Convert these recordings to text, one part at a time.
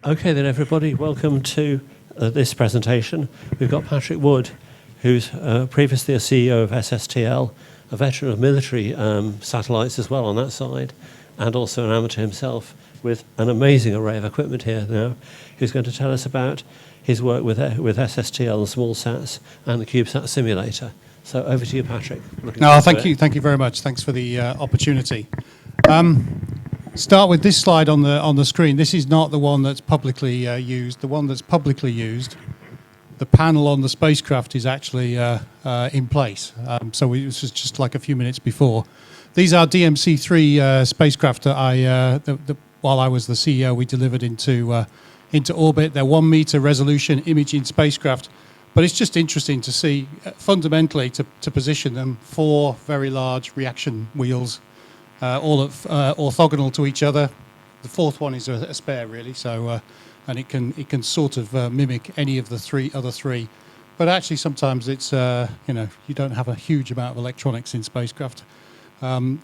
Okay then, everybody, welcome to this presentation. We've got Patrick Wood, who's previously a CEO of SSTL, a veteran of military satellites as well on that side, and also an amateur himself with an amazing array of equipment here now, who's going to tell us about his work with SSTL and small sats and the CubeSat simulator. So over to you, Patrick. Thank you very much. Thanks for the opportunity. Start with this slide on the screen. This is not the one that's publicly used. The one that's publicly used, the panel on the spacecraft is actually in place. So it was just like a few minutes before. These are DMC-3 spacecraft that while I was the CEO, we delivered into orbit. They're 1 meter resolution imaging spacecraft. But it's just interesting to see, fundamentally, to position them 4 very large reaction wheels, all orthogonal to each other. The 4th one is a spare, really, so and it can sort of mimic any of the other three. But actually, sometimes it's you don't have a huge amount of electronics in spacecraft.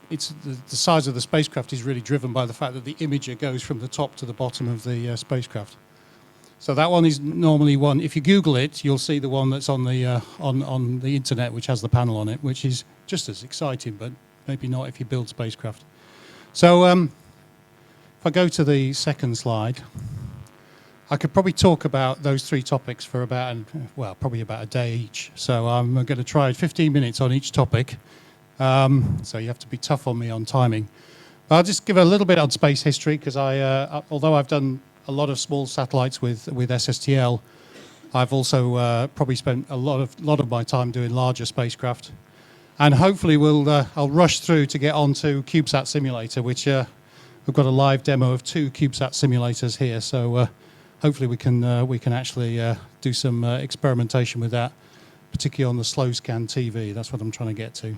It's the size of the spacecraft is really driven by the fact that the imager goes from the top to the bottom of the spacecraft. So that one is normally one. If you Google it, you'll see the one that's on the internet, which has the panel on it, which is just as exciting, but maybe not if you build spacecraft. So if I go to the second slide, I could probably talk about those 3 topics for probably about a day each. So I'm going to try 15 minutes on each topic. So you have to be tough on me on timing. But I'll just give a little bit on space history because although I've done a lot of small satellites with SSTL, I've also probably spent a lot of my time doing larger spacecraft. And hopefully I'll rush through to get onto CubeSat simulator, which we've got a live demo of 2 CubeSat simulators here. So hopefully we can actually do some experimentation with that, particularly on the slow scan TV. That's what I'm trying to get to.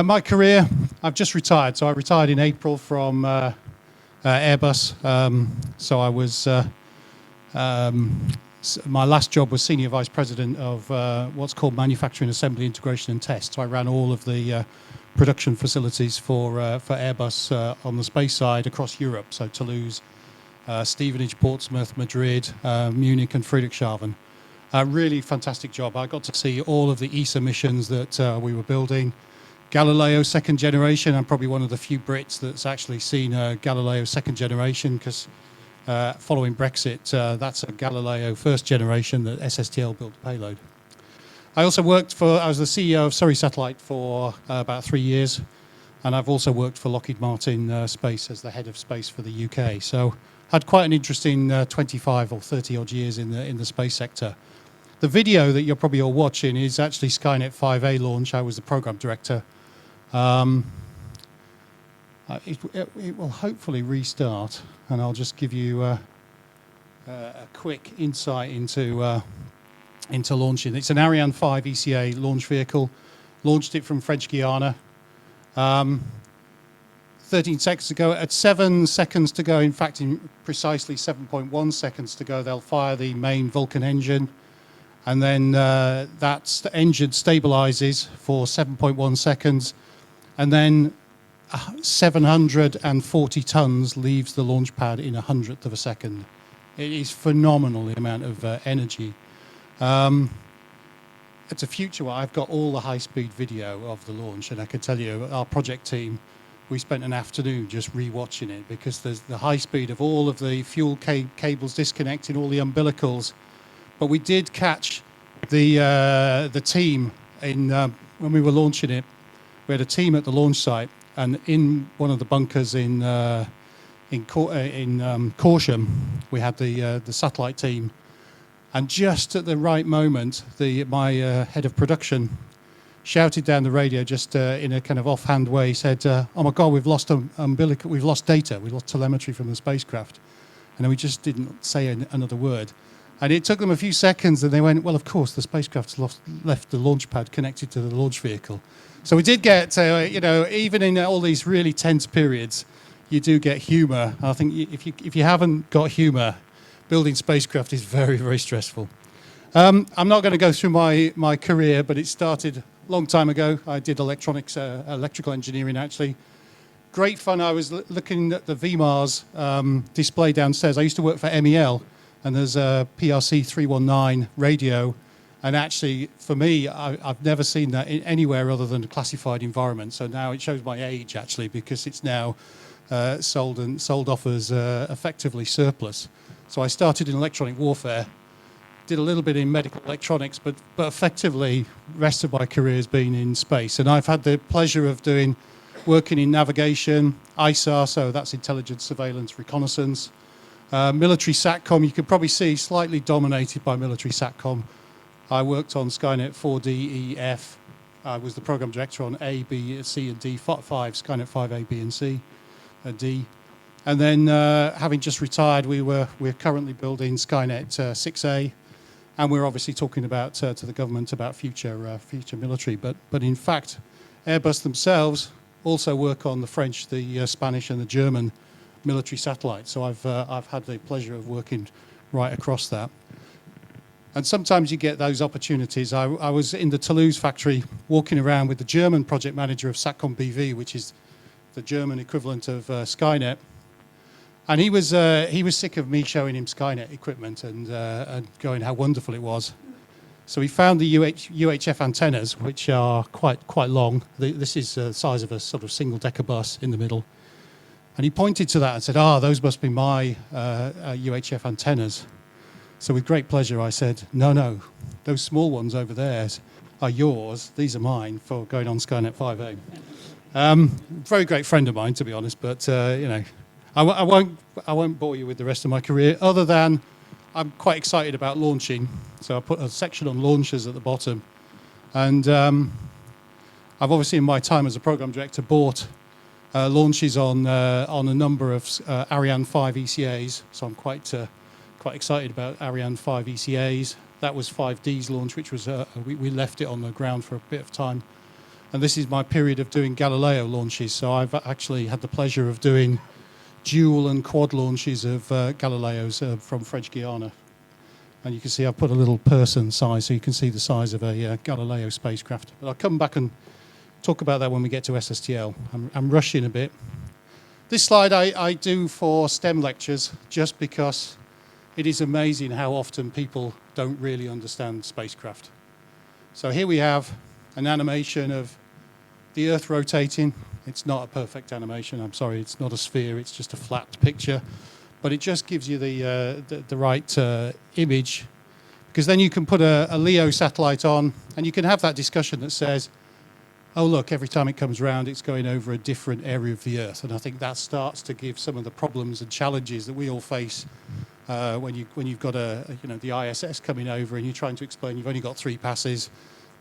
My career, I've just retired. So I retired in April from Airbus. So I was my last job was Senior Vice President of what's called Manufacturing, Assembly, Integration and Test. So I ran all of the production facilities for Airbus on the space side across Europe. So Toulouse, Stevenage, Portsmouth, Madrid, Munich and Friedrichshafen. Really fantastic job. I got to see all of the ESA missions that we were building. Galileo 2nd generation. I'm probably one of the few Brits that's actually seen Galileo 2nd generation because following Brexit, that's a Galileo 1st generation that SSTL built the payload. I also I was the CEO of Surrey Satellite for about 3 years, and I've also worked for Lockheed Martin Space as the head of space for the UK. So had quite an interesting 25 or 30 odd years in the space sector. The video that you're probably all watching is actually Skynet 5A launch. I was the program director. It will hopefully restart, and I'll just give you a quick insight into launching. It's an Ariane 5 ECA launch vehicle. Launched it from French Guiana. 13 seconds to go. At 7 seconds to go, in fact, in precisely 7.1 seconds to go, they'll fire the main Vulcan engine. And then that engine stabilizes for 7.1 seconds. And then 740 tons leaves the launch pad in 100th of a second. It is phenomenal, the amount of energy. It's a future where I've got all the high-speed video of the launch, and I can tell you, our project team, we spent an afternoon just re-watching it because there's the high speed of all of the fuel cables disconnecting, all the umbilicals. But we did catch the team when we were launching it. We had a team at the launch site, and in one of the bunkers in Corsham, we had the satellite team. And just at the right moment, my head of production shouted down the radio, just in a kind of offhand way, said, "Oh my God, we've lost umbilical, we've lost data, we've lost telemetry from the spacecraft," and then we just didn't say another word. And it took them a few seconds, and they went, "Well, of course, the spacecraft's left the launch pad connected to the launch vehicle." So we did get, even in all these really tense periods, you do get humour. I think if you haven't got humour, building spacecraft is very, very stressful. I'm not going to go through my career, but it started a long time ago. I did electrical engineering, actually. great fun. I was looking at the VMARS display downstairs. I used to work for MEL, and there's a PRC 319 radio. And actually, for me, I've never seen that anywhere other than a classified environment. So now it shows my age, actually, because it's now sold off as effectively surplus. So I started in electronic warfare, did a little bit in medical electronics, but effectively, the rest of my career has been in space. And I've had the pleasure of working in navigation, ISAR, so that's intelligence, surveillance, reconnaissance, military SATCOM. You can probably see slightly dominated by military SATCOM. I worked on Skynet 4D, E, F. I was the program director on A, B, C, and D, 5, Skynet 5A, B, and C, and D. And then, having just retired, we're currently building Skynet 6A, and we're obviously talking about to the government about future military. But in fact, Airbus themselves also work on the French, the Spanish, and the German military satellites. So I've had the pleasure of working right across that. And sometimes you get those opportunities. I was in the Toulouse factory walking around with the German project manager of Satcom BV, which is the German equivalent of Skynet. And he was sick of me showing him Skynet equipment and going how wonderful it was. So he found the UHF antennas, which are quite long. This is the size of a sort of single-decker bus in the middle. And he pointed to that and said, those must be my UHF antennas. So with great pleasure, I said, no, those small ones over there are yours. These are mine for going on Skynet 5A. Very great friend of mine, to be honest, but I won't bore you with the rest of my career, other than I'm quite excited about launching. So I put a section on launchers at the bottom. And I've obviously, in my time as a program director, bought launches on a number of Ariane 5 ECAs. So I'm quite excited about Ariane 5 ECAs. That was 5D's launch, which was we left it on the ground for a bit of time. And this is my period of doing Galileo launches. So I've actually had the pleasure of doing dual and quad launches of Galileos from French Guiana. And you can see I've put a little person size, so you can see the size of a Galileo spacecraft. But I'll come back and talk about that when we get to SSTL. I'm rushing a bit. This slide I do for STEM lectures just because it is amazing how often people don't really understand spacecraft. So here we have an animation of the Earth rotating. It's not a perfect animation. I'm sorry, it's not a sphere. It's just a flat picture. But it just gives you the right image, because then you can put a LEO satellite on and you can have that discussion that says, oh, look, every time it comes around, it's going over a different area of the Earth. And I think that starts to give some of the problems and challenges that we all face when you've got the ISS coming over and you're trying to explain you've only got 3 passes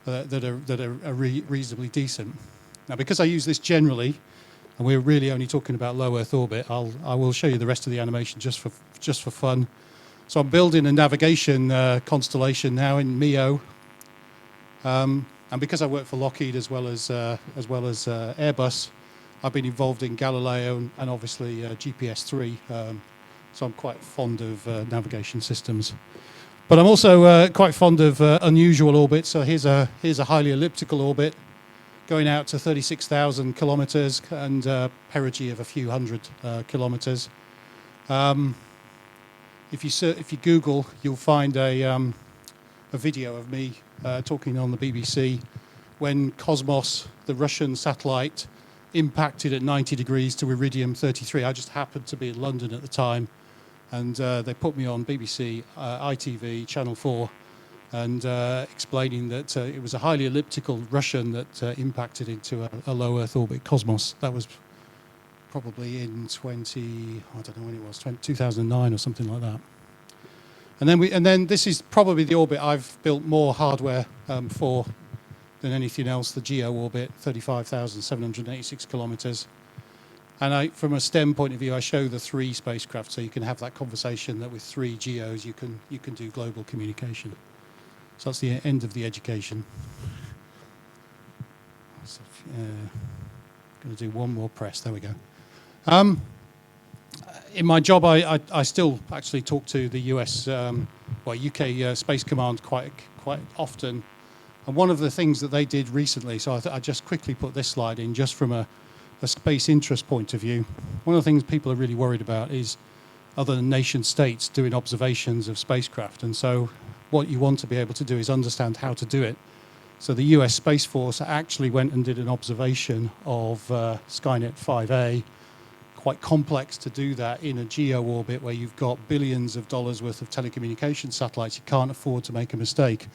that are reasonably decent. Now, because I use this generally, and we're really only talking about low Earth orbit, I will show you the rest of the animation just for fun. So I'm building a navigation constellation now in MEO, and because I work for Lockheed as well as Airbus, I've been involved in Galileo and obviously GPS-3. So I'm quite fond of navigation systems. But I'm also quite fond of unusual orbits. So here's a highly elliptical orbit going out to 36,000 kilometers and perigee of a few hundred kilometers. If you Google, you'll find a video of me talking on the BBC when Cosmos, the Russian satellite, impacted at 90 degrees to Iridium-33. I just happened to be in London at the time, and they put me on BBC, ITV, Channel 4, and explaining that it was a highly elliptical Russian that impacted into a low Earth orbit, Cosmos. That was probably in 2009 or something like that. And then this is probably the orbit I've built more hardware for than anything else, the GEO orbit, 35,786 kilometers. And from a STEM point of view, I show the 3 spacecraft, so you can have that conversation that with 3 GEOs you can do global communication. So that's the end of the education. So, going to do one more press. There we go. In my job, I still actually talk to the US, UK Space Command quite often. And one of the things that they did recently, so I just quickly put this slide in, just from a a space interest point of view, one of the things people are really worried about is other nation states doing observations of spacecraft. And so what you want to be able to do is understand how to do it. So the US Space Force actually went and did an observation of Skynet 5A. Quite complex to do that in a geo orbit where you've got billions of dollars worth of telecommunication satellites. You can't afford to make a mistake.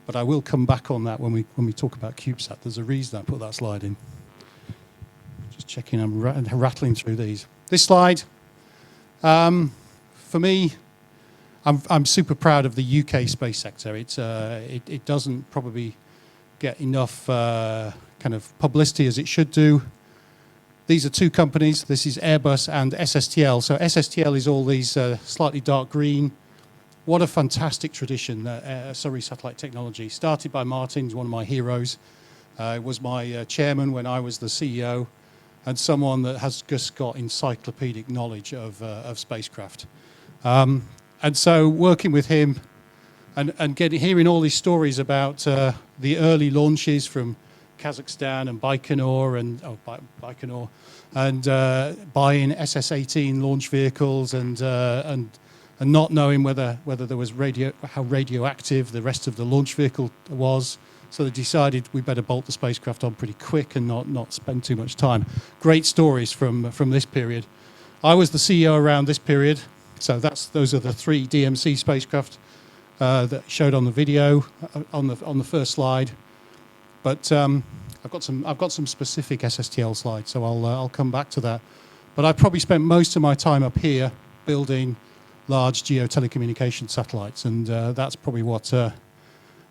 But I will come back on that when we talk about CubeSat. There's a reason I put that slide in. Just checking, I'm rattling through these. This slide, for me, I'm super proud of the UK space sector. It doesn't probably get enough kind of publicity as it should do. These are two companies. This is Airbus and SSTL. So SSTL is all these slightly dark green. What a fantastic tradition, Surrey satellite technology. Started by Martin, he's one of my heroes. Was my chairman when I was the CEO, and someone that has just got encyclopedic knowledge of spacecraft. And so working with him and hearing all these stories about the early launches from Kazakhstan and Baikonur and buying SS-18 launch vehicles and not knowing whether there was how radioactive the rest of the launch vehicle was. So they decided we better bolt the spacecraft on pretty quick and not spend too much time. Great stories from this period. I was the CEO around this period, so those are the 3 DMC spacecraft that showed on the video on the first slide. But I've got some specific SSTL slides, so I'll come back to that. But I probably spent most of my time up here building large geo telecommunication satellites, and that's probably what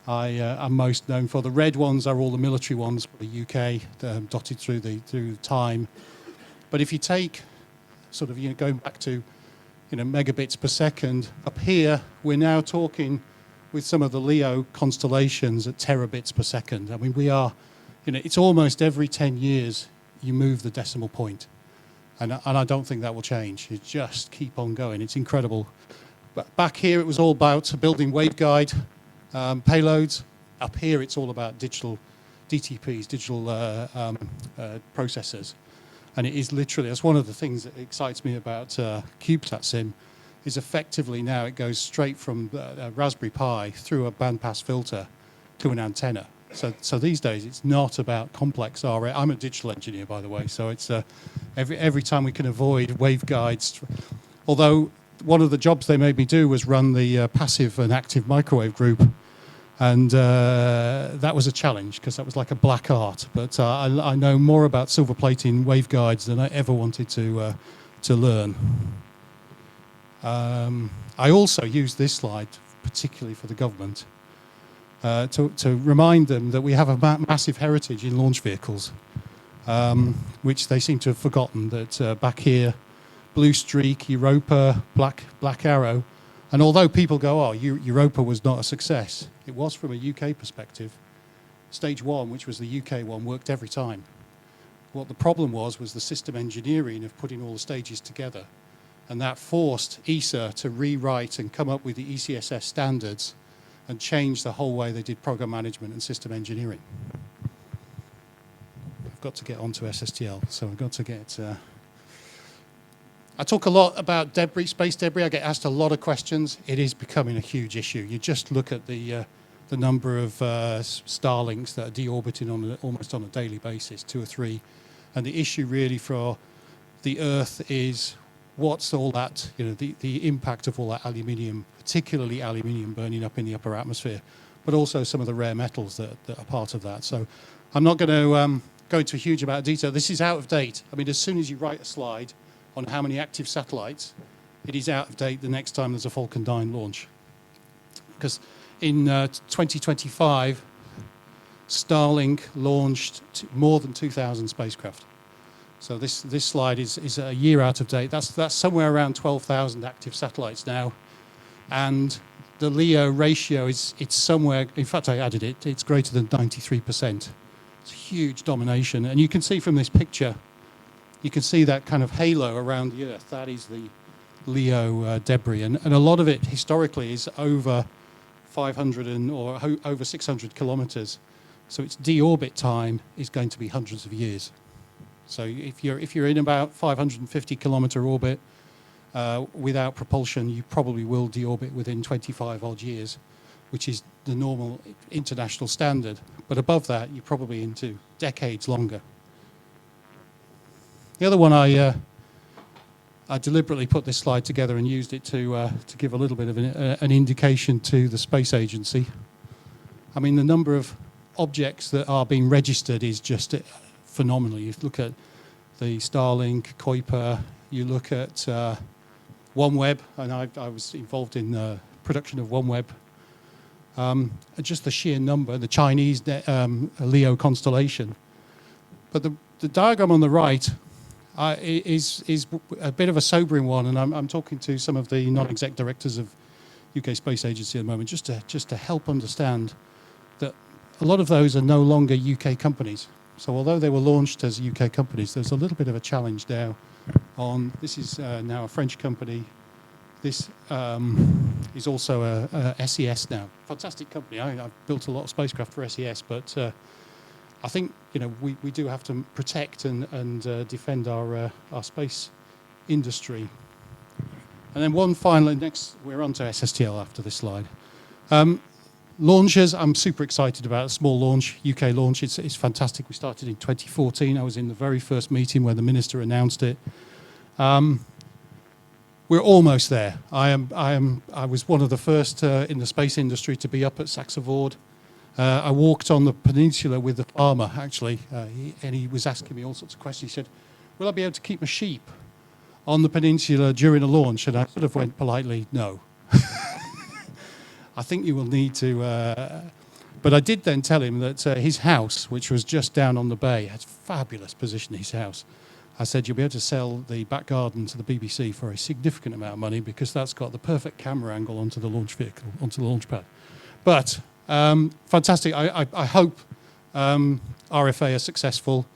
I'm most known for. The red ones are all the military ones for the UK, dotted through time. But if you take sort of going back to megabits per second, up here we're now talking with some of the LEO constellations at terabits per second. I mean, we are, it's almost every 10 years you move the decimal point. And I don't think that will change. You just keep on going. It's incredible. But back here, it was all about building waveguide payloads. Up here, it's all about digital DTPs, digital processors. And it is literally, that's one of the things that excites me about CubeSat Sim, is effectively now it goes straight from a Raspberry Pi through a bandpass filter to an antenna. So these days, it's not about complex RF. I'm a digital engineer, by the way, so it's every time we can avoid waveguides. Although one of the jobs they made me do was run the passive and active microwave group, and that was a challenge because that was like a black art. But I know more about silver plating waveguides than I ever wanted to learn. I also use this slide particularly for the government. To remind them that we have a massive heritage in launch vehicles, which they seem to have forgotten, that back here, Blue Streak, Europa, Black Arrow, and although people go, oh, Europa was not a success, it was from a UK perspective. Stage 1, which was the UK one, worked every time. What the problem was the system engineering of putting all the stages together, and that forced ESA to rewrite and come up with the ECSS standards and change the whole way they did program management and system engineering. I've got to get onto SSTL, so I've got to get... I talk a lot about debris, space debris. I get asked a lot of questions. It is becoming a huge issue. You just look at the number of Starlinks that are deorbiting almost on a daily basis, 2 or 3. And the issue really for the Earth is what's all that, the impact of all that aluminium, particularly aluminium burning up in the upper atmosphere, but also some of the rare metals that are part of that. So I'm not going to go into a huge amount of detail. This is out of date. I mean, as soon as you write a slide on how many active satellites, it is out of date the next time there's a Falcon 9 launch. Because in 2025, Starlink launched more than 2,000 spacecraft. So this slide is a year out of date. That's somewhere around 12,000 active satellites now. And the LEO ratio it's somewhere, in fact I added it, it's greater than 93%. It's a huge domination. And you can see from this picture, you can see that kind of halo around the Earth. That is the LEO debris. And a lot of it historically is over 500 or over 600 kilometers. So its deorbit time is going to be hundreds of years. So if you're in about 550 kilometer orbit without propulsion, you probably will deorbit within 25 odd years, which is the normal international standard. But above that, you're probably into decades longer. The other one, I deliberately put this slide together and used it to give a little bit of an indication to the space agency. I mean, the number of objects that are being registered is just phenomenal. You look at the Starlink, Kuiper, you look at OneWeb, and I was involved in the production of OneWeb. Just the sheer number, the Chinese LEO constellation. But the diagram on the right is a bit of a sobering one, and I'm talking to some of the non-exec directors of UK Space Agency at the moment, just to help understand that a lot of those are no longer UK companies. So although they were launched as UK companies, there's a little bit of a challenge now on, this is now a French company. This is also a SES now. Fantastic company. I've built a lot of spacecraft for SES, but I think we do have to protect and defend our space industry. And then one final, next we're on to SSTL after this slide. Launches, I'm super excited about a small launch, UK launch. It's fantastic. We started in 2014. I was in the very first meeting where the minister announced it. We're almost there. I was one of the first in the space industry to be up at Saxe-Voord. I walked on the peninsula with the farmer, actually, and he was asking me all sorts of questions. He said, will I be able to keep my sheep on the peninsula during a launch? And I sort of went politely, no. I think you will need to... but I did then tell him that his house, which was just down on the bay, has fabulous position, his house. I said, you'll be able to sell the back garden to the BBC for a significant amount of money because that's got the perfect camera angle onto the launch vehicle, onto the launch pad. But fantastic. I hope RFA are successful.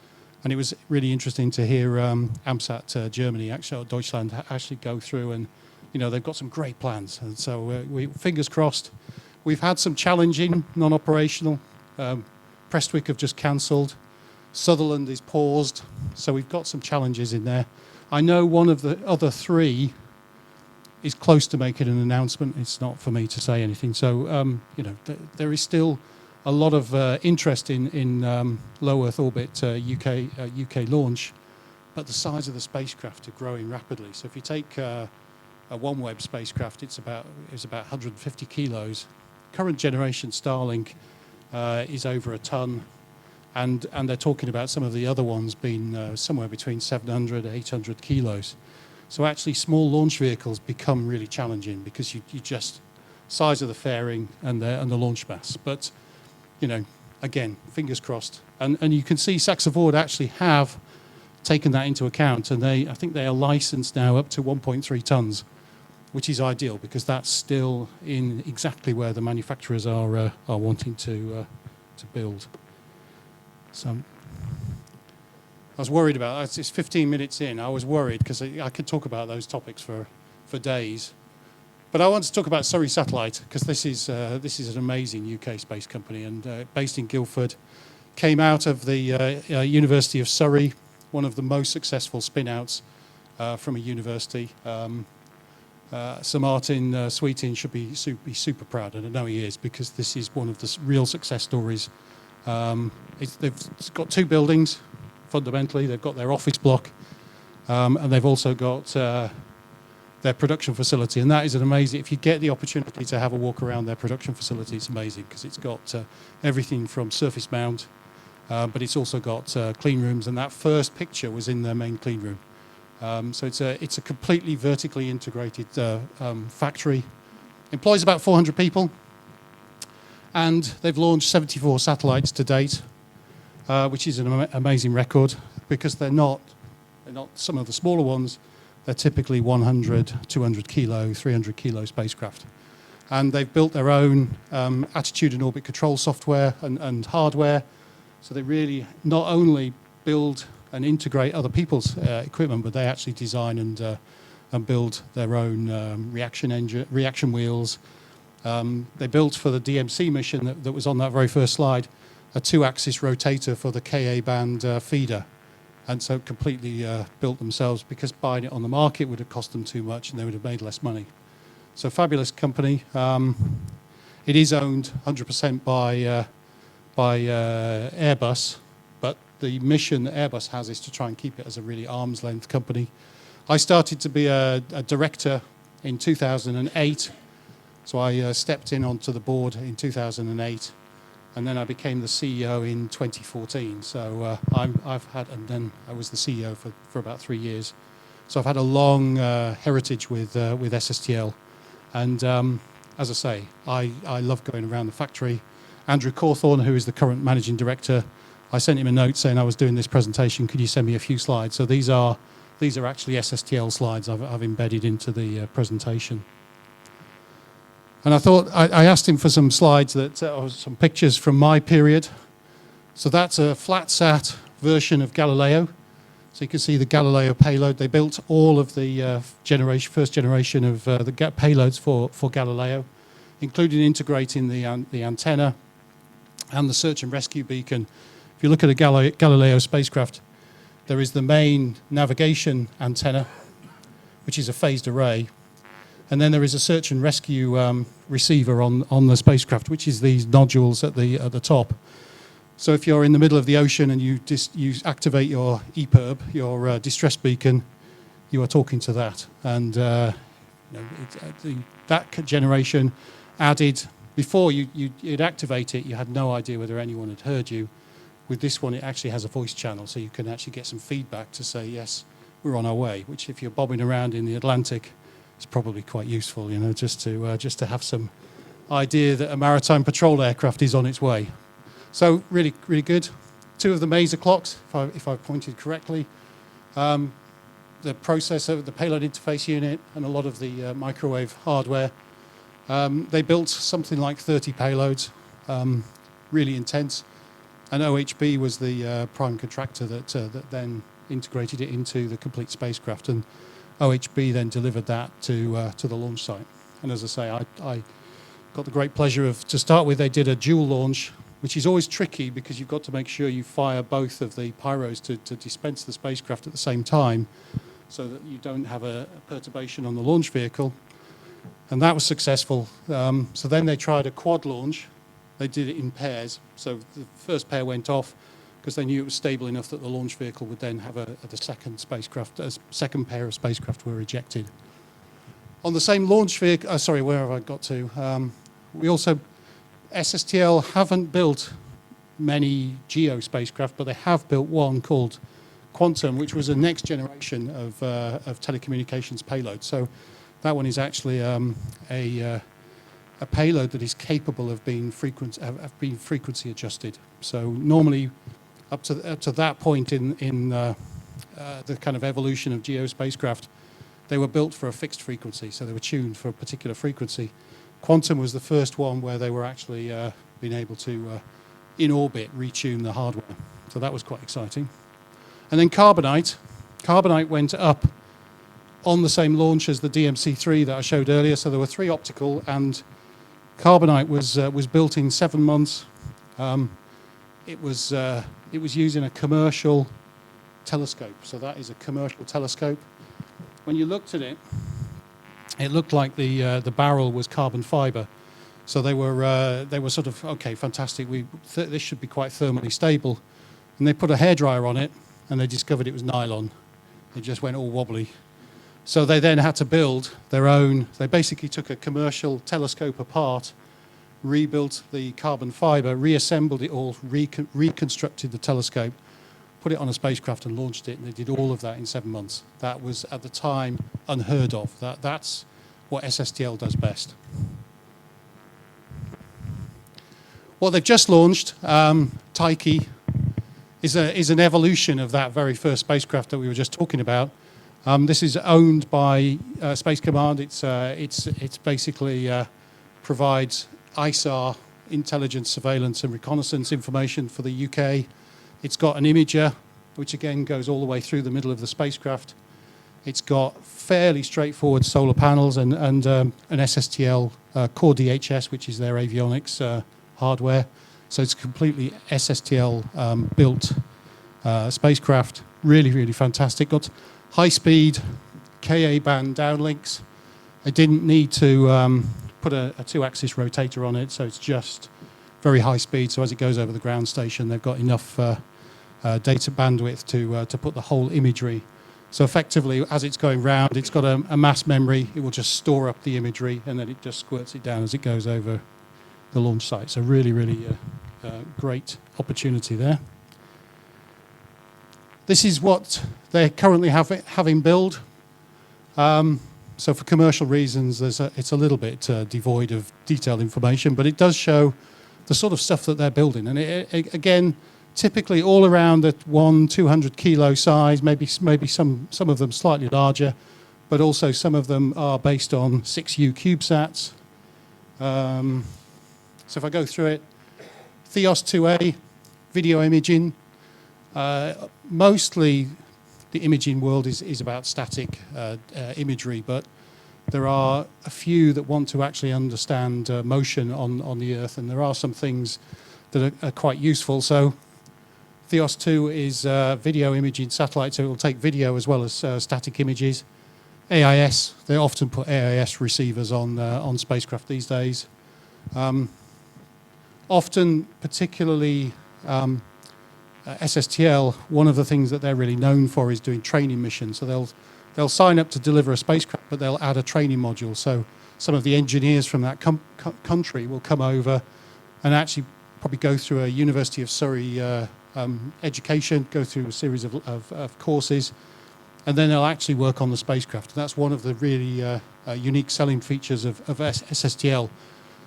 And it was really interesting to hear AMSAT Germany, actually, Deutschland, actually go through and, they've got some great plans. And so fingers crossed. We've had some challenging, non-operational. Prestwick have just cancelled. Sutherland is paused. So we've got some challenges in there. I know one of the other three is close to making an announcement. It's not for me to say anything. So, there is still a lot of interest in low Earth orbit UK launch, but the size of the spacecraft are growing rapidly. So if you take a OneWeb spacecraft, it's about 150 kilos. Current generation Starlink is over a ton, and they're talking about some of the other ones being somewhere between 700 and 800 kilos. So actually, small launch vehicles become really challenging because you just size of the fairing and the launch mass. But again, fingers crossed. And you can see Saxe-Voord actually have taken that into account, and I think they are licensed now up to 1.3 tons, which is ideal because that's still in exactly where the manufacturers are wanting to build. So I was worried about, it's 15 minutes in, I was worried because I could talk about those topics for days. But I want to talk about Surrey Satellite because this is an amazing UK space company and based in Guildford. Came out of the University of Surrey, one of the most successful spin-outs from a university. Sir Martin Sweeting should be super proud, and I know he is because this is one of the real success stories. They've got two buildings, fundamentally. They've got their office block, and they've also got their production facility, and that is an amazing. If you get the opportunity to have a walk around their production facility, it's amazing because it's got everything from surface mount, but it's also got clean rooms, and that first picture was in their main clean room. So it's a completely vertically integrated factory. Employs about 400 people, and they've launched 74 satellites to date, which is an amazing record because they're not some of the smaller ones. They're typically 100, 200 kilo, 300 kilo spacecraft. And they've built their own attitude and orbit control software and hardware. So they really not only build and integrate other people's equipment, but they actually design and build their own reaction wheels. They built for the DMC mission that was on that very first slide, a 2-axis rotator for the Ka band feeder. and so completely built themselves, because buying it on the market would have cost them too much and they would have made less money. So fabulous company. It is owned 100% by Airbus, but the mission that Airbus has is to try and keep it as a really arm's length company. I started to be a director in 2008, so I stepped in onto the board in 2008, and then I became the CEO in 2014. So and then I was the CEO for about 3 years. So I've had a long heritage with SSTL, and as I say, I love going around the factory. Andrew Cawthorne, who is the current managing director, I sent him a note saying I was doing this presentation. Could you send me a few slides? So these are actually SSTL slides I've embedded into the presentation. And I thought I asked him for some slides or some pictures from my period. So that's a flat-sat version of Galileo. So you can see the Galileo payload. They built all of the first generation of the payloads for Galileo, including integrating the antenna and the search and rescue beacon. If you look at a Galileo spacecraft, there is the main navigation antenna, which is a phased array. And then there is a search and rescue receiver on the spacecraft, which is these nodules at the top. So if you're in the middle of the ocean and you activate your EPIRB, your distress beacon, you are talking to that. And that generation added, before you'd activate it, you had no idea whether anyone had heard you. With this one, it actually has a voice channel, so you can actually get some feedback to say, yes, we're on our way, which if you're bobbing around in the Atlantic, is probably quite useful, just to have some idea that a maritime patrol aircraft is on its way. So really, really good. 2 of the maser clocks, if I've pointed correctly. The processor, the payload interface unit, and a lot of the microwave hardware. They built something like 30 payloads, really intense. And OHB was the prime contractor that then integrated it into the complete spacecraft. And OHB then delivered that to the launch site. And as I say, I got the great pleasure of, to start with, they did a dual launch, which is always tricky because you've got to make sure you fire both of the pyros to dispense the spacecraft at the same time so that you don't have a perturbation on the launch vehicle. And that was successful. So then they tried a quad launch. They did it in pairs. So the first pair went off because they knew it was stable enough that the launch vehicle would then have the second spacecraft, a second pair of spacecraft were ejected. On the same launch vehicle, sorry, where have I got to? We also, SSTL haven't built many GEO spacecraft, but they have built one called Quantum, which was a next generation of telecommunications payload. So that one is actually a payload that is capable of being frequency adjusted. So normally, up to that point in the kind of evolution of GEO spacecraft, they were built for a fixed frequency, so they were tuned for a particular frequency. Quantum was the first one where they were actually being able to, in orbit, retune the hardware. So that was quite exciting. And then Carbonite. Carbonite went up on the same launch as the DMC-3 that I showed earlier. So there were 3 optical, and Carbonite was built in 7 months. It was using a commercial telescope. So that is a commercial telescope. When you looked at it, it looked like the barrel was carbon fiber. So they were sort of, okay, fantastic. This should be quite thermally stable. And they put a hairdryer on it, and they discovered it was nylon. It just went all wobbly. So they then had to build their own. They basically took a commercial telescope apart, rebuilt the carbon fiber, reassembled it all, reconstructed the telescope, put it on a spacecraft and launched it. And they did all of that in 7 months. That was, at the time, unheard of. That's what SSTL does best. What they've just launched, Tyche, is an evolution of that very first spacecraft that we were just talking about. This is owned by Space Command. It's basically provides ISAR, intelligence, surveillance, and reconnaissance information for the UK. It's got an imager, which again goes all the way through the middle of the spacecraft. It's got fairly straightforward solar panels and an SSTL core DHS, which is their avionics hardware. So it's a completely SSTL built spacecraft. Really, really fantastic. Got high-speed Ka band downlinks. I didn't need to put a two-axis rotator on it, so it's just very high speed. So as it goes over the ground station, they've got enough data bandwidth to put the whole imagery. So effectively, as it's going round, it's got a mass memory. It will just store up the imagery, and then it just squirts it down as it goes over the launch site. So really, really great opportunity there. This is what they currently having built. So for commercial reasons, it's a little bit devoid of detailed information, but it does show the sort of stuff that they're building. And again, typically all around the 200 kilo size, maybe some of them slightly larger, but also some of them are based on 6U CubeSats. So if I go through it, Theos 2A, video imaging. Mostly the imaging world is about static imagery, but there are a few that want to actually understand motion on the Earth, and there are some things that are quite useful. So Theos 2 is video imaging satellite, so it will take video as well as static images. AIS, they often put AIS receivers on spacecraft these days. Often, particularly SSTL, one of the things that they're really known for is doing training missions. So they'll sign up to deliver a spacecraft, but they'll add a training module. So some of the engineers from that country will come over and actually probably go through a University of Surrey education, go through a series of courses, and then they'll actually work on the spacecraft. And that's one of the really unique selling features of SSTL.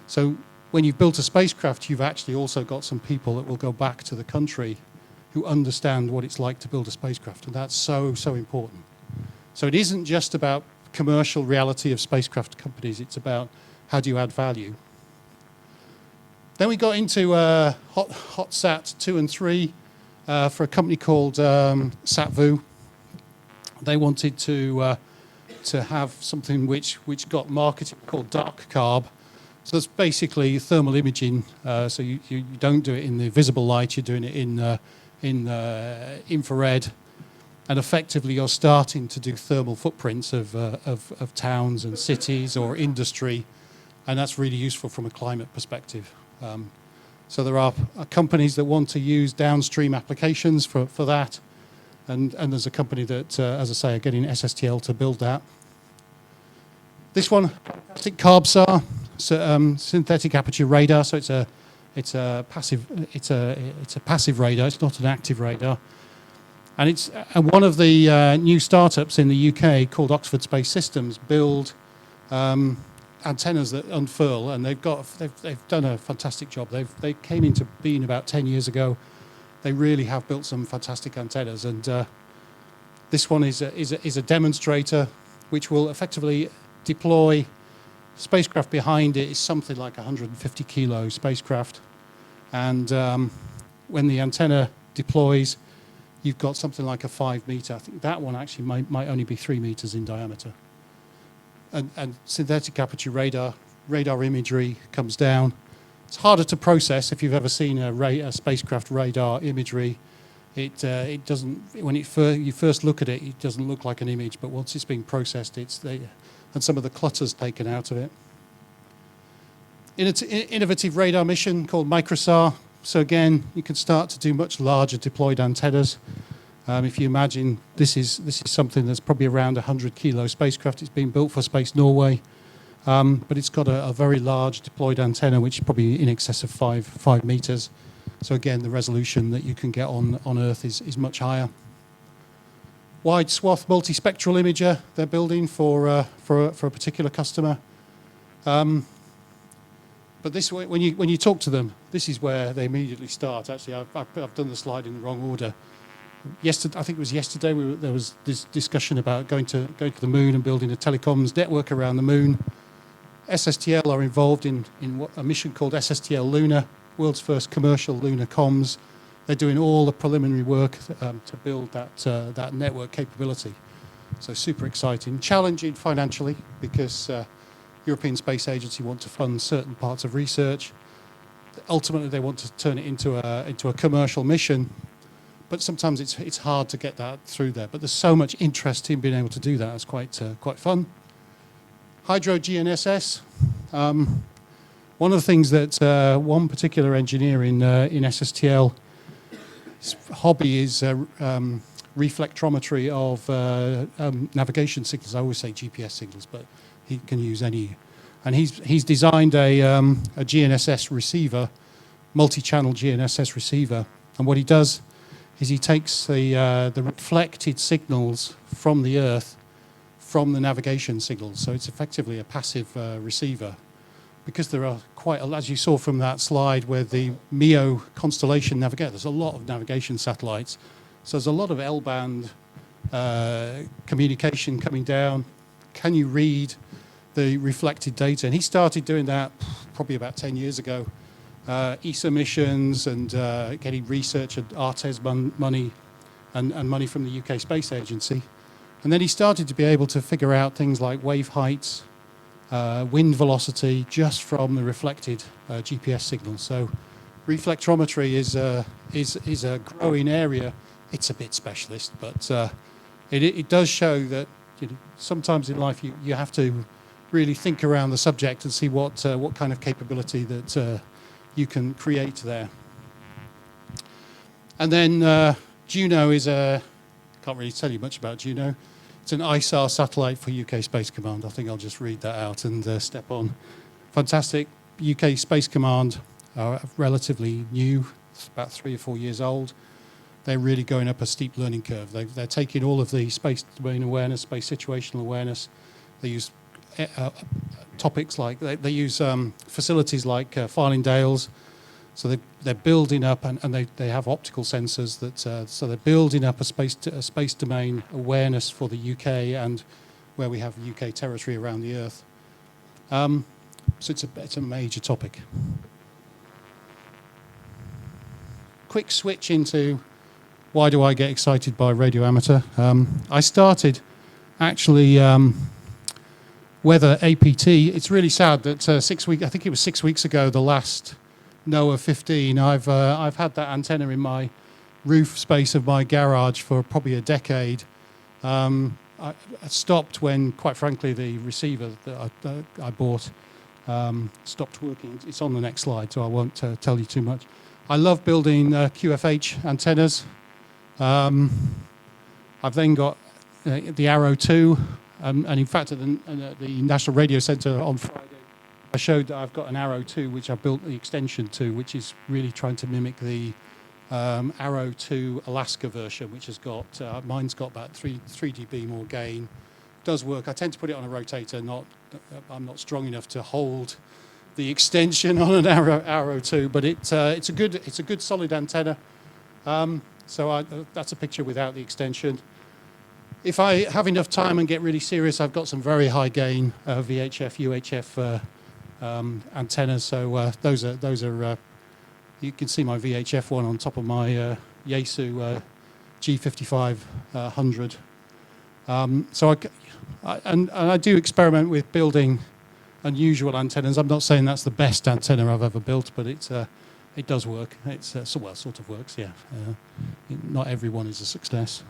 So when you've built a spacecraft, you've actually also got some people that will go back to the country who understand what it's like to build a spacecraft, and that's so, so important. So it isn't just about commercial reality of spacecraft companies, it's about how do you add value. Then we got into HotSat 2 and 3 for a company called SatVu. They wanted to have something which got marketed called dark carb. So that's basically thermal imaging. So you don't do it in the visible light, you're doing it in infrared, and effectively you're starting to do thermal footprints of towns and cities or industry, and that's really useful from a climate perspective. So there are companies that want to use downstream applications for that, and there's a company that, as I say, are getting SSTL to build that. This one, CubeSat, synthetic aperture radar. So it's a passive radar. It's not an active radar, and it's one of the new startups in the UK called Oxford Space Systems build antennas that unfurl, and they've done a fantastic job. They came into being about 10 years ago. They really have built some fantastic antennas, and this one is a demonstrator which will effectively deploy. Spacecraft behind it is something like 150 kilo spacecraft, and when the antenna deploys, you've got something like a 5 meter. I think that one actually might only be 3 meters in diameter. And synthetic aperture radar imagery comes down. It's harder to process. If you've ever seen a spacecraft radar imagery, it doesn't. When you first look at it, it doesn't look like an image. But once it's being processed, and some of the clutter's taken out of it. Innovative radar mission called Microsar. So again, you can start to do much larger deployed antennas. If you imagine, this is something that's probably around 100 kilo spacecraft. It's been built for Space Norway, but it's got a very large deployed antenna, which is probably in excess of 5 meters. So again, the resolution that you can get on Earth is much higher. Wide swath multispectral imager they're building for a particular customer. But this, when you talk to them, this is where they immediately start. Actually, I've done the slide in the wrong order. Yesterday, I think it was yesterday, there was this discussion about going to the moon and building a telecoms network around the moon. SSTL are involved in a mission called SSTL Lunar, world's first commercial lunar comms. They're doing all the preliminary work to build that network capability. So super exciting, challenging financially because European Space Agency want to fund certain parts of research. Ultimately, they want to turn it into a commercial mission. but sometimes it's hard to get that through there. But there's so much interest in being able to do that. It's quite fun. Hydro GNSS. One of the things that one particular engineer in SSTL, his hobby is reflectrometry of navigation signals. I always say GPS signals, but he can use any. And he's designed a GNSS receiver, multi-channel GNSS receiver. And what he does is he takes the reflected signals from the Earth from the navigation signals. So it's effectively a passive receiver. Because there are quite, as you saw from that slide where the MEO constellation navigator, there's a lot of navigation satellites. So there's a lot of L-band communication coming down. Can you read the reflected data? And he started doing that probably about 10 years ago. ESA missions and getting research and ARTES money and money from the UK Space Agency. And then he started to be able to figure out things like wave heights, wind velocity, just from the reflected GPS signals. So reflectrometry is a growing area. It's a bit specialist, but it does show that sometimes in life you have to really think around the subject and see what kind of capability that you can create there. And then Juno is can't really tell you much about Juno. It's an ISAR satellite for UK Space Command. I think I'll just read that out and step on. Fantastic. UK Space Command are relatively new, about 3 or 4 years old. They're really going up a steep learning curve. They're taking all of the space domain awareness, space situational awareness. They use topics like, they use facilities like Farlingdales. So they're building up, and they have optical sensors that, so they're building up a space domain awareness for the UK and where we have UK territory around the Earth. So it's a major topic. Quick switch into why do I get excited by radio amateur. I started actually weather APT. It's really sad that I think it was 6 weeks ago, the last NOAA 15. I've had that antenna in my roof space of my garage for probably a decade. I stopped when, quite frankly, the receiver that I bought stopped working. It's on the next slide, so I won't tell you too much. I love building QFH antennas. I've then got the Arrow 2, and in fact at the National Radio Centre on Friday, I showed that I've got an Arrow 2, which I built the extension to, which is really trying to mimic the Arrow 2 Alaska version, which has got, mine's got about 3 dB more gain. Does work. I tend to put it on a rotator. I'm not strong enough to hold the extension on an Arrow 2, but it's a good solid antenna. So that's a picture without the extension. If I have enough time and get really serious, I've got some very high gain VHF, UHF antennas. So those are you can see my VHF one on top of my Yaesu G5500. So I do experiment with building unusual antennas. I'm not saying that's the best antenna I've ever built, but it does work. It's sort of works, yeah. Not every one is a success.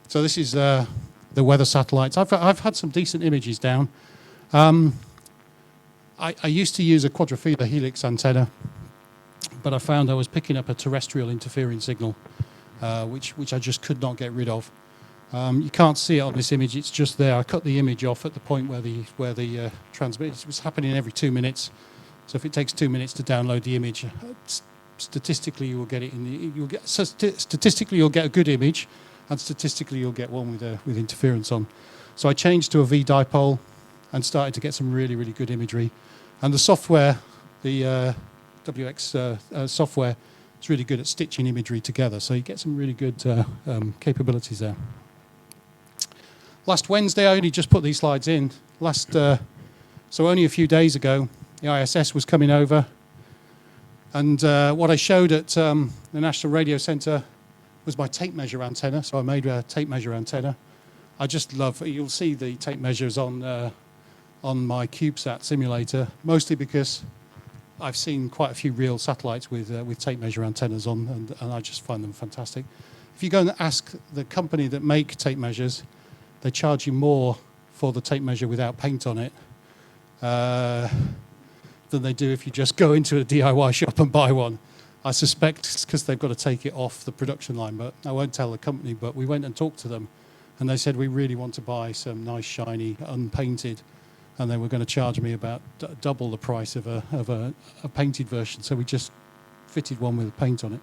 So this is the weather satellites. I've had some decent images down. I used to use a quadrifilar helix antenna, but I found I was picking up a terrestrial interfering signal, which I just could not get rid of. You can't see it on this image; it's just there. I cut the image off at the point where the transmit. It was happening every 2 minutes. So if it takes 2 minutes to download the image, statistically you will get it statistically you'll get a good image, and statistically you'll get one with interference on. So I changed to a V dipole and started to get some really, really good imagery. And the software, the WX software, is really good at stitching imagery together. So you get some really good capabilities there. Last Wednesday, I only just put these slides in. So only a few days ago, the ISS was coming over. And what I showed at the National Radio Centre was my tape measure antenna. So I made a tape measure antenna. I just love, you'll see the tape measures on my CubeSat simulator, mostly because I've seen quite a few real satellites with tape measure antennas on, and I just find them fantastic. If you go and ask the company that make tape measures, they charge you more for the tape measure without paint on it than they do if you just go into a DIY shop and buy one. I suspect it's because they've got to take it off the production line, but I won't tell the company. But we went and talked to them, and they said we really want to buy some nice, shiny, unpainted, and they were going to charge me about double the price of a painted version. So we just fitted one with paint on it.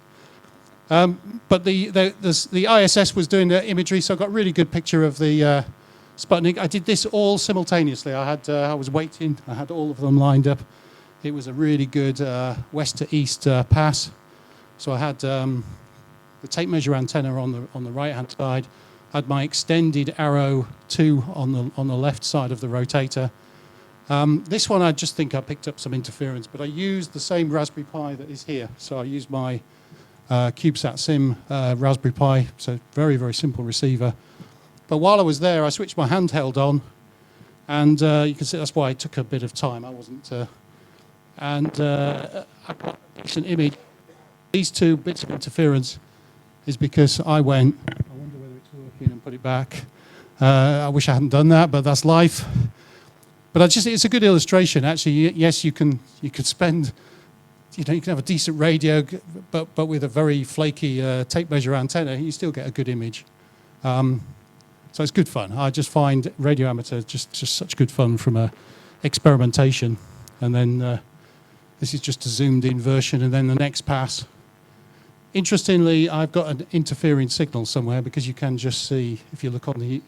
But the ISS was doing the imagery, so I got a really good picture of the Sputnik. I did this all simultaneously. I was waiting. I had all of them lined up. It was a really good west to east pass. So I had the tape measure antenna on the right hand side. I had my extended arrow 2 on the left side of the rotator. This one I just think I picked up some interference, but I used the same Raspberry Pi that is here. So I used my CubeSat Sim Raspberry Pi, so very, very simple receiver. But while I was there, I switched my handheld on, and you can see that's why it took a bit of time. I wasn't, I got a decent image. These 2 bits of interference is because I went, I wonder whether it's working, and put it back. I wish I hadn't done that, but that's life. But it's a good illustration. Actually, yes, you can spend, you can have a decent radio, but with a very flaky tape measure antenna, you still get a good image. So it's good fun. I just find radio amateur just such good fun from a experimentation. And then this is just a zoomed in version, and then the next pass. Interestingly, I've got an interfering signal somewhere, because you can just see, if you look on the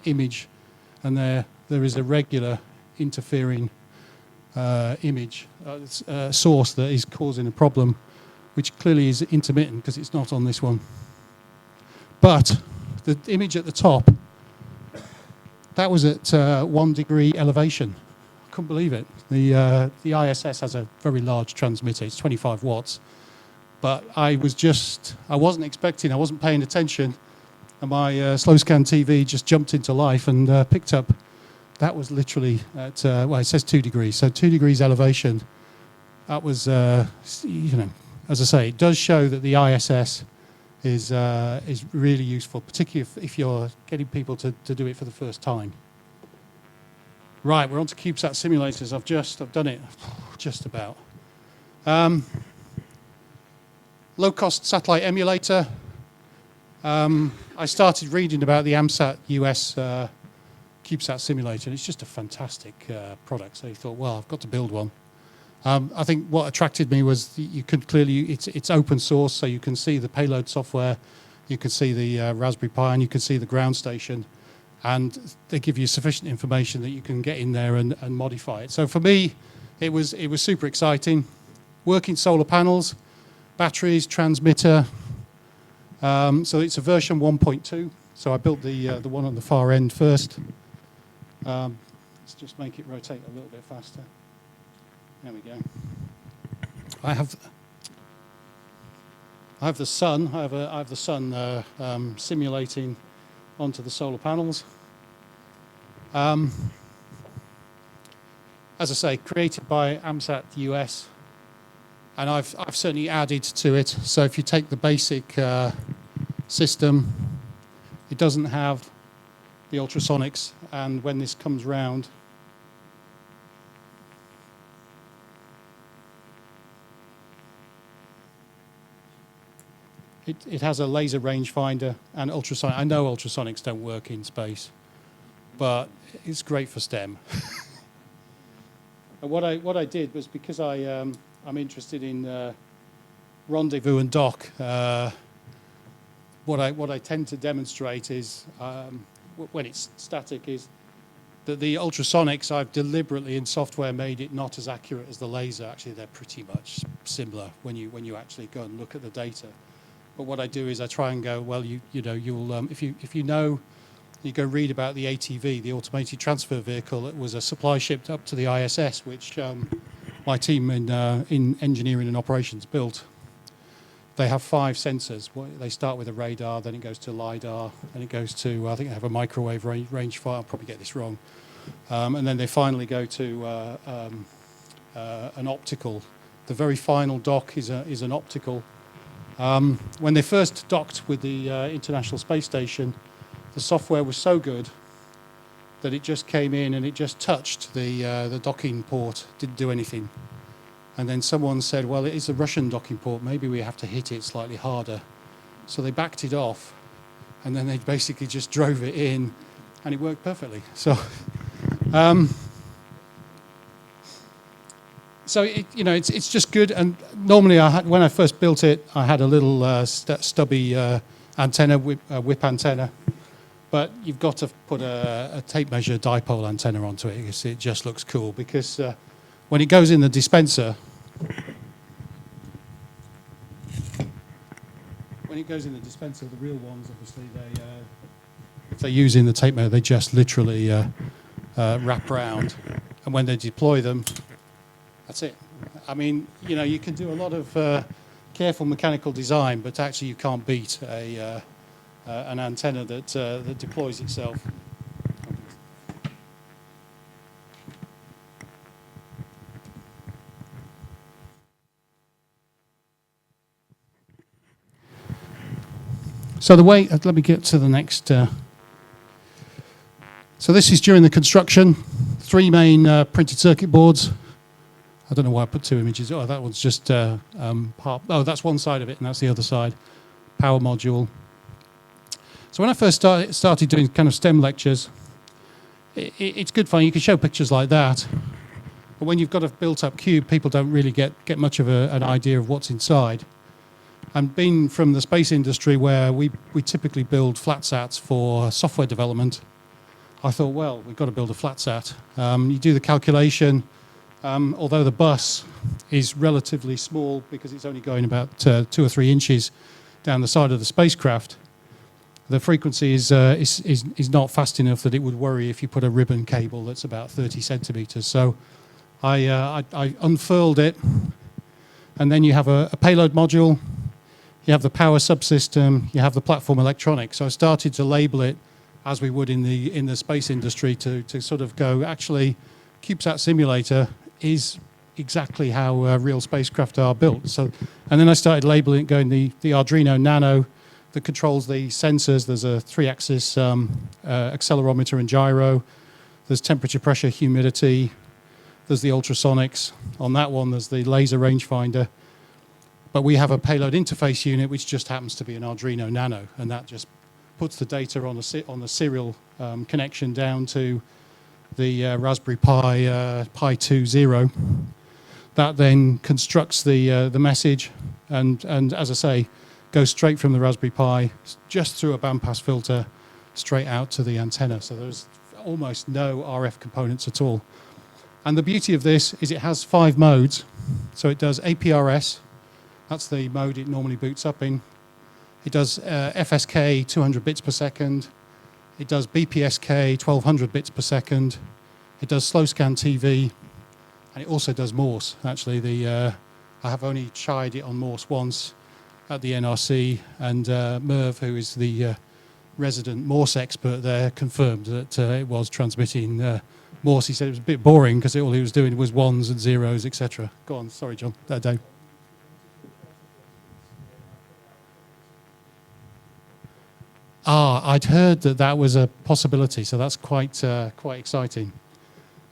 image, and there is a regular interfering image source that is causing a problem, which clearly is intermittent because it's not on this one. But the image at the top, that was at 1 degree elevation. I couldn't believe it. The ISS has a very large transmitter. It's 25 watts. But I wasn't expecting, I wasn't paying attention, and my slow scan TV just jumped into life and picked up. That was literally at, well, it says 2 degrees, so 2 degrees elevation. That was, as I say, it does show that the ISS is really useful, particularly if you're getting people to do it for the first time. Right, we're on to CubeSat simulators. I've done it, just about. Low-cost satellite emulator. I started reading about the AMSAT US CubeSat simulator, and it's just a fantastic product. So you thought, well, I've got to build one. I think what attracted me was you could clearly, it's open source, so you can see the payload software, you can see the Raspberry Pi, and you can see the ground station, and they give you sufficient information that you can get in there and modify it. So for me, it was super exciting. Working solar panels, batteries, transmitter. So it's a version 1.2. So I built the one on the far end first. Let's just make it rotate a little bit faster. There we go. I have the sun. I have the sun simulating onto the solar panels. As I say, created by AMSAT US, and I've certainly added to it. So if you take the basic system, it doesn't have the ultrasonics, and when this comes round, it has a laser rangefinder and ultrasonic. I know ultrasonics don't work in space, but it's great for STEM. And what I did was, because I'm interested in rendezvous and dock. What I tend to demonstrate is, when it's static, is that the ultrasonics, I've deliberately in software made it not as accurate as the laser. Actually, they're pretty much similar when you actually go and look at the data. But what I do is I try and go, well, you'll if you know, you go read about the ATV, the Automated Transfer Vehicle, that was a supply ship up to the ISS, which my team in engineering and operations built. They have 5 sensors. They start with a radar, then it goes to LiDAR, then it goes to, I think they have a microwave rangefinder. I'll probably get this wrong. And then they finally go to an optical The very final dock is an optical. When they first docked with the International Space Station, the software was so good that it just came in and it just touched the docking port, didn't do anything. And then someone said, well, it is a Russian docking port, maybe we have to hit it slightly harder. So they backed it off, and then they basically just drove it in, and it worked perfectly. So, it's just good. And normally, when I first built it, I had a little stubby antenna, whip antenna. But you've got to put a tape measure dipole antenna onto it because it just looks cool. Because when it goes in the dispenser, the real ones, obviously, if they're using the tape measure, they just literally wrap around. And when they deploy them, that's it. I mean, you can do a lot of careful mechanical design, but actually you can't beat an antenna that deploys itself. So let me get to the next. So this is during the construction. 3 main printed circuit boards. I don't know why I put 2 images. Oh, that one's just part. Oh, that's one side of it, and that's the other side. Power module. So when I first started doing kind of STEM lectures, it's good fun. You can show pictures like that. But when you've got a built-up cube, people don't really get much of an idea of what's inside. And being from the space industry where we typically build flat-sats for software development, I thought, well, we've got to build a flat-sat. You do the calculation. Although the bus is relatively small because it's only going about 2 or 3 inches down the side of the spacecraft, the frequency is not fast enough that it would worry if you put a ribbon cable that's about 30 centimeters. So I unfurled it, and then you have a payload module, you have the power subsystem, you have the platform electronics. So I started to label it as we would in the space industry to sort of go, actually, CubeSat simulator is exactly how real spacecraft are built. So, and then I started labeling it, going the Arduino Nano that controls the sensors. There's a 3-axis accelerometer and gyro. There's temperature, pressure, humidity. There's the ultrasonics. On that one, there's the laser rangefinder. But we have a payload interface unit, which just happens to be an Arduino Nano, and that just puts the data on the serial connection down to the Raspberry Pi Pi 2.0. That then constructs the message, and as I say, goes straight from the Raspberry Pi, just through a bandpass filter, straight out to the antenna. So there's almost no RF components at all. And the beauty of this is it has 5 modes. So it does APRS. That's the mode it normally boots up in. It does FSK 200 bits per second. It does BPSK 1200 bits per second. It does slow scan TV, and it also does Morse. Actually, I have only tried it on Morse once at the NRC, and Merv, who is the resident Morse expert there, confirmed that it was transmitting Morse. He said it was a bit boring because all he was doing was 1s and 0s, etc. Go on, sorry, John. Dave. I'd heard that was a possibility, so that's quite exciting.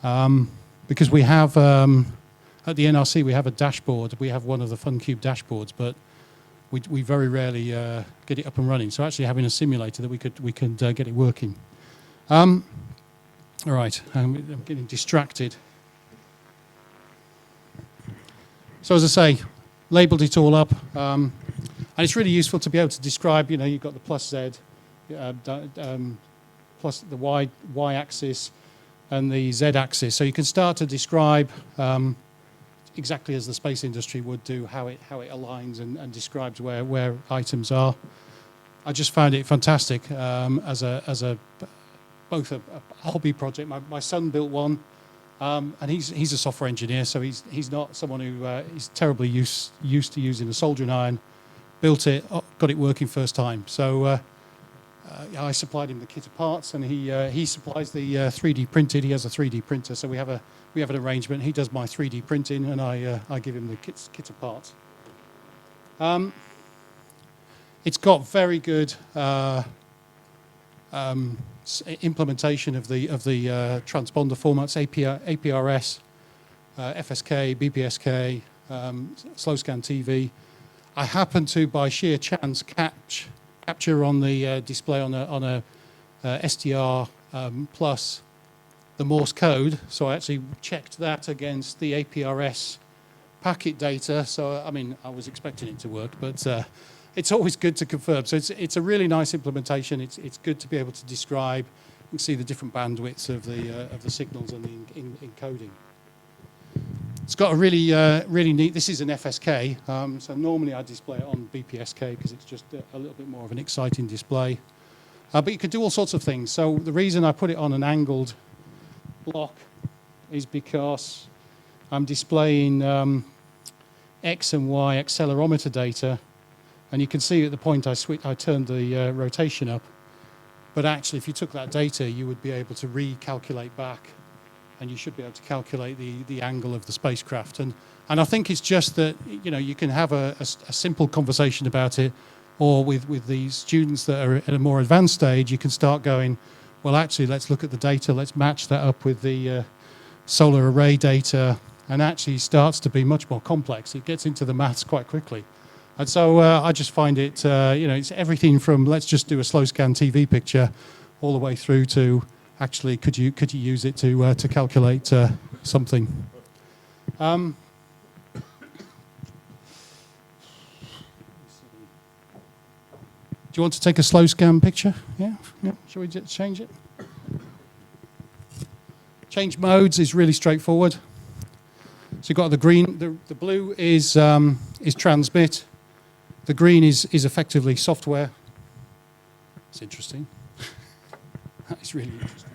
Because we have, at the NRC, we have a dashboard. We have one of the FunCube dashboards, but we very rarely get it up and running. So actually having a simulator that we could get it working. All right, I'm getting distracted. So as I say, labelled it all up. And it's really useful to be able to describe, you've got the plus Z, plus the y-axis and the z-axis. So you can start to describe exactly as the space industry would do how it aligns and describes where items are. I just found it fantastic as both a hobby project. My son built one, and he's a software engineer, so he's not someone who is terribly used to using a soldering iron. Built it, got it working first time. So I supplied him the kit of parts, and he supplies the 3D printed. He has a 3D printer, so we have an arrangement. He does my 3D printing, and I give him the kit of parts. It's got very good implementation of the transponder formats, APRS, FSK, BPSK, slow scan TV. I happen to, by sheer chance, capture on the display on a SDR plus the Morse code. So I actually checked that against the APRS packet data. So I mean, I was expecting it to work, but it's always good to confirm. So it's a really nice implementation. It's good to be able to describe and see the different bandwidths of the signals and the encoding. It's got a really neat. This is an FSK. So normally I display it on BPSK because it's just a little bit more of an exciting display. But you can do all sorts of things. So the reason I put it on an angled block is because I'm displaying X and Y accelerometer data. And you can see at the point I turned the rotation up. But actually, if you took that data, you would be able to recalculate back, and you should be able to calculate the angle of the spacecraft. And I think it's just that, you know, you can have a simple conversation about it, or with these students that are at a more advanced stage, you can start going, well, actually, let's look at the data, let's match that up with the solar array data, and actually starts to be much more complex. It gets into the maths quite quickly. And so I just find it, you know, it's everything from let's just do a slow scan TV picture all the way through to actually could you use it to calculate something. Do you want to take a slow scan picture? Yeah? Shall we just change it? Change modes is really straightforward. So you've got the green, the blue is transmit. The green is effectively software. It's interesting. That is really interesting.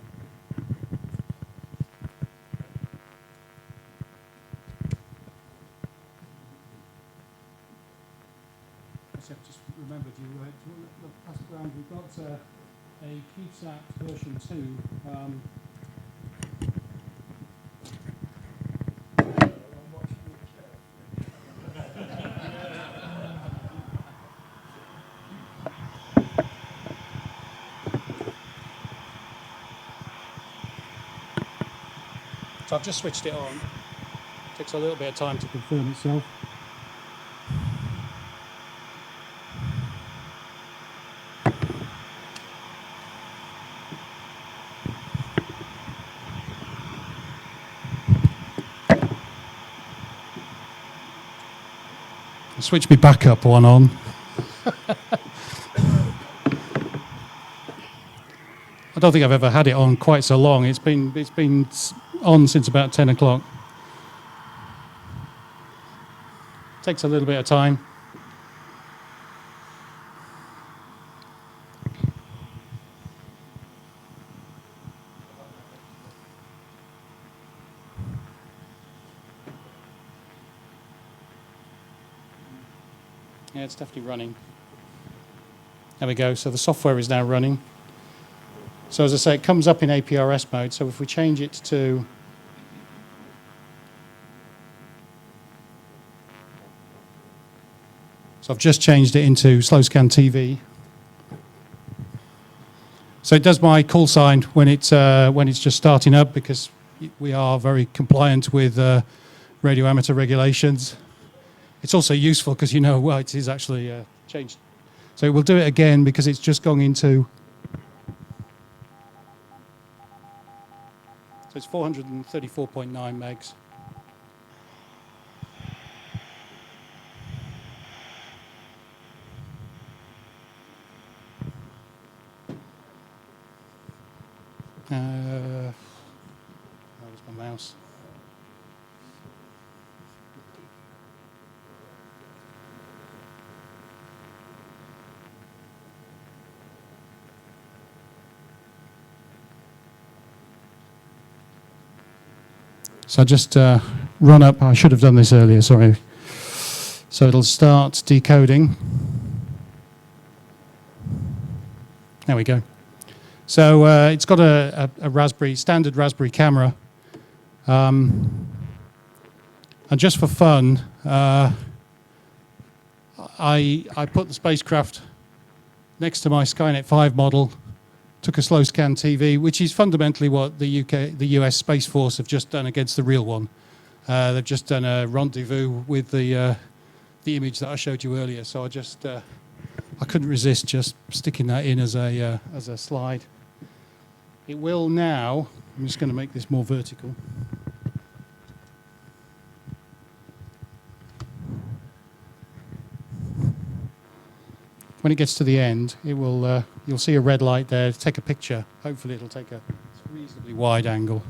Actually, I've just remembered you. Look past around. We've got a CubeSat version 2. So I've just switched it on. It takes a little bit of time to confirm itself. I'll switch my backup one on. I don't think I've ever had it on quite so long. It's been on since about 10 o'clock. Takes a little bit of time. Yeah, it's definitely running. There we go. So the software is now running. So as I say, it comes up in APRS mode. So if we change it to so I've just changed it into slow scan TV. So it does my call sign when it's just starting up, because we are very compliant with radio amateur regulations. It's also useful because you know, well, it is actually changed. So we'll do it again because it's just gone into. So it's 434.9 megs. Where was my mouse? So I just run up. I should have done this earlier, sorry. So it'll start decoding. There we go. So it's got a standard Raspberry camera. And just for fun, I put the spacecraft next to my Skynet 5 model, took a slow scan TV, which is fundamentally what the US Space Force have just done against the real one. They've just done a rendezvous with the image that I showed you earlier. So I couldn't resist just sticking that in as a slide. It will now. I'm just going to make this more vertical. When it gets to the end, it will. You'll see a red light there. Take a picture. Hopefully, it'll take a reasonably wide angle.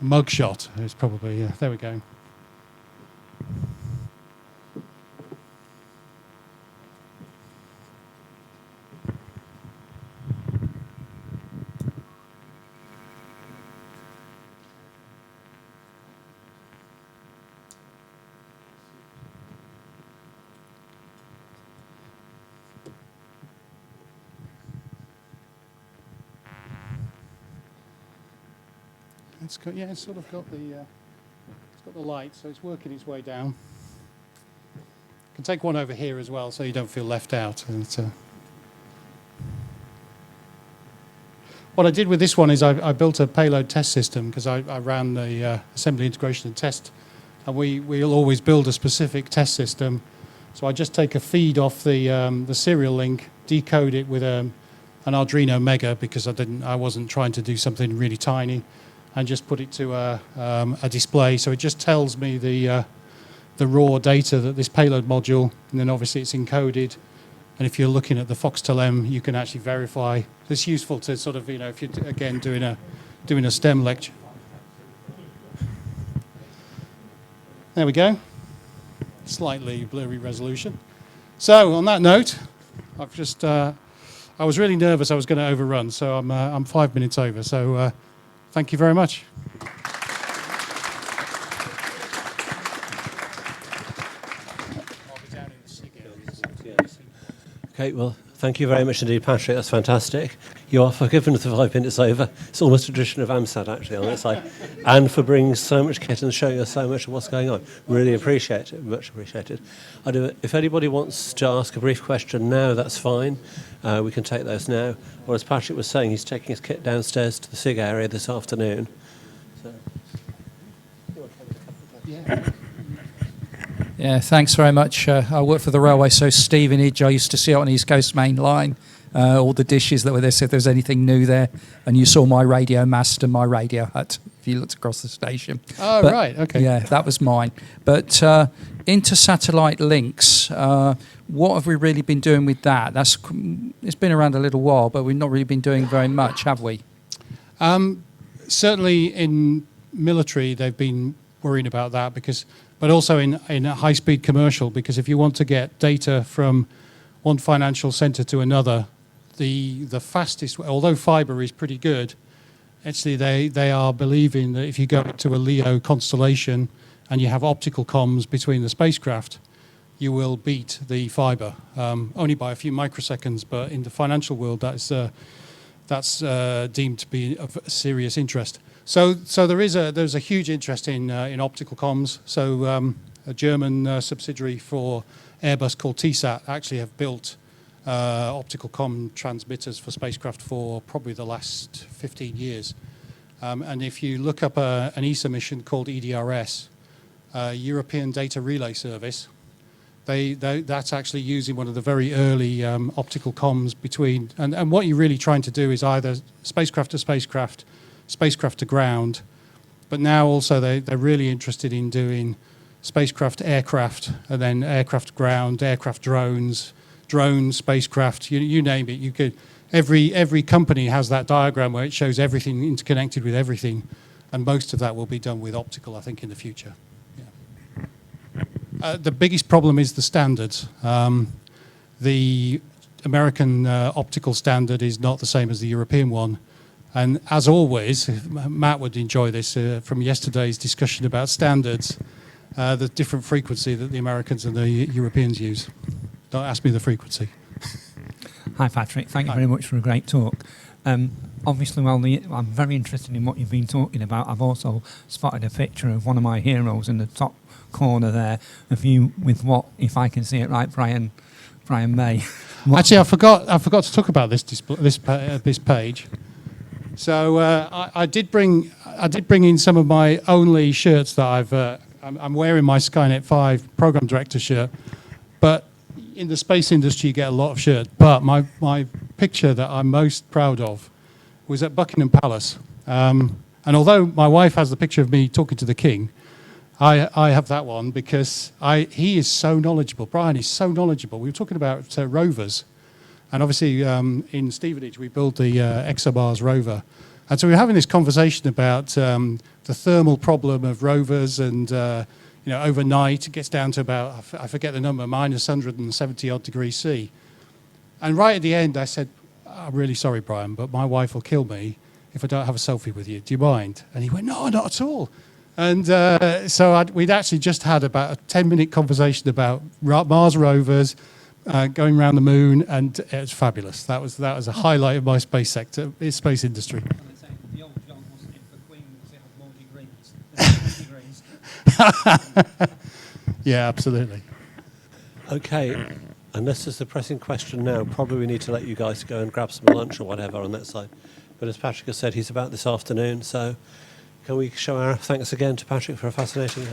Mug shot is probably. There we go. It's sort of got the light, so it's working its way down. You can take one over here as well, so you don't feel left out. And what I did with this one is I built a payload test system because I ran the assembly integration and test, and we'll always build a specific test system. So I just take a feed off the serial link, decode it with an Arduino Mega because I wasn't trying to do something really tiny, and just put it to a display. So it just tells me the raw data that this payload module, and then obviously it's encoded. And if you're looking at the Foxtel M, you can actually verify. It's useful to sort of, if you're again doing a STEM lecture. There we go. Slightly blurry resolution. So on that note, I was really nervous I was going to overrun, so I'm 5 minutes over. So. Thank you very much. Okay, well, thank you very much indeed, Patrick. That's fantastic. You are forgiven for 5 minutes over. It's almost a tradition of AMSAT, actually, on that side. And for bringing so much kit and showing us so much of what's going on. Really appreciate it, much appreciated. If anybody wants to ask a brief question now, that's fine. We can take those now. Or as Patrick was saying, he's taking his kit downstairs to the SIG area this afternoon. So, Yeah, thanks very much. I work for the railway, so Stevenage, I used to see it on East Coast Main Line, all the dishes that were there, so if there's anything new there, and you saw my radio mast and my radio hut, if you looked across the station. Oh, but, right, okay. Yeah, that was mine. But inter-satellite links, what have we really been doing with that? It's been around a little while, but we've not really been doing very much, have we? Certainly in military, they've been worrying about that but also in a high-speed commercial, because if you want to get data from one financial center to another, the fastest, although fiber is pretty good, actually they are believing that if you go to a LEO constellation and you have optical comms between the spacecraft, you will beat the fiber, only by a few microseconds, but in the financial world that's deemed to be of serious interest. So there's a huge interest in optical comms. So a German subsidiary for Airbus called TSAT actually have built optical comm transmitters for spacecraft for probably the last 15 years. And if you look up an ESA mission called EDRS, European Data Relay Service, that's actually using one of the very early optical comms between, and what you're really trying to do is either spacecraft to spacecraft, spacecraft to ground, but now also they're really interested in doing spacecraft to aircraft, and then aircraft to ground, aircraft drones, spacecraft, you name it. You could every company has that diagram where it shows everything interconnected with everything, and most of that will be done with optical, I think, in the future. The biggest problem is the standards. The American optical standard is not the same as the European one. And as always, Matt would enjoy this from yesterday's discussion about standards, the different frequency that the Americans and the Europeans use. Don't ask me the frequency. Hi, Patrick. Thank you very much for a great talk. Obviously, I'm very interested in what you've been talking about. I've also spotted a picture of one of my heroes in the top corner there, of you with what, if I can see it right, Brian May. Actually, I forgot to talk about this page. So I did bring in some of my only shirts that I'm wearing my Skynet 5 program director shirt, but in the space industry you get a lot of shirts. But my picture that I'm most proud of was at Buckingham Palace, and although my wife has the picture of me talking to the King, I have that one because he is so knowledgeable. Brian is so knowledgeable. We were talking about rovers, and obviously in Stevenage we built the ExoMars rover, and so we were having this conversation about the thermal problem of rovers, and overnight it gets down to about, I forget the number, minus 170 odd degrees C. And right at the end I said, I'm really sorry, Brian, but my wife will kill me if I don't have a selfie with you. Do you mind? And he went, no, not at all. And so we'd actually just had about a 10-minute conversation about Mars rovers going around the moon, and it was fabulous. That was a highlight of my space industry. The old John wasn't in for Queen because it had more degrees. Yeah, absolutely. Okay, unless there's a pressing question now, probably we need to let you guys go and grab some lunch or whatever on that side. But as Patrick has said, he's about this afternoon, so can we show our thanks again to Patrick for a fascinating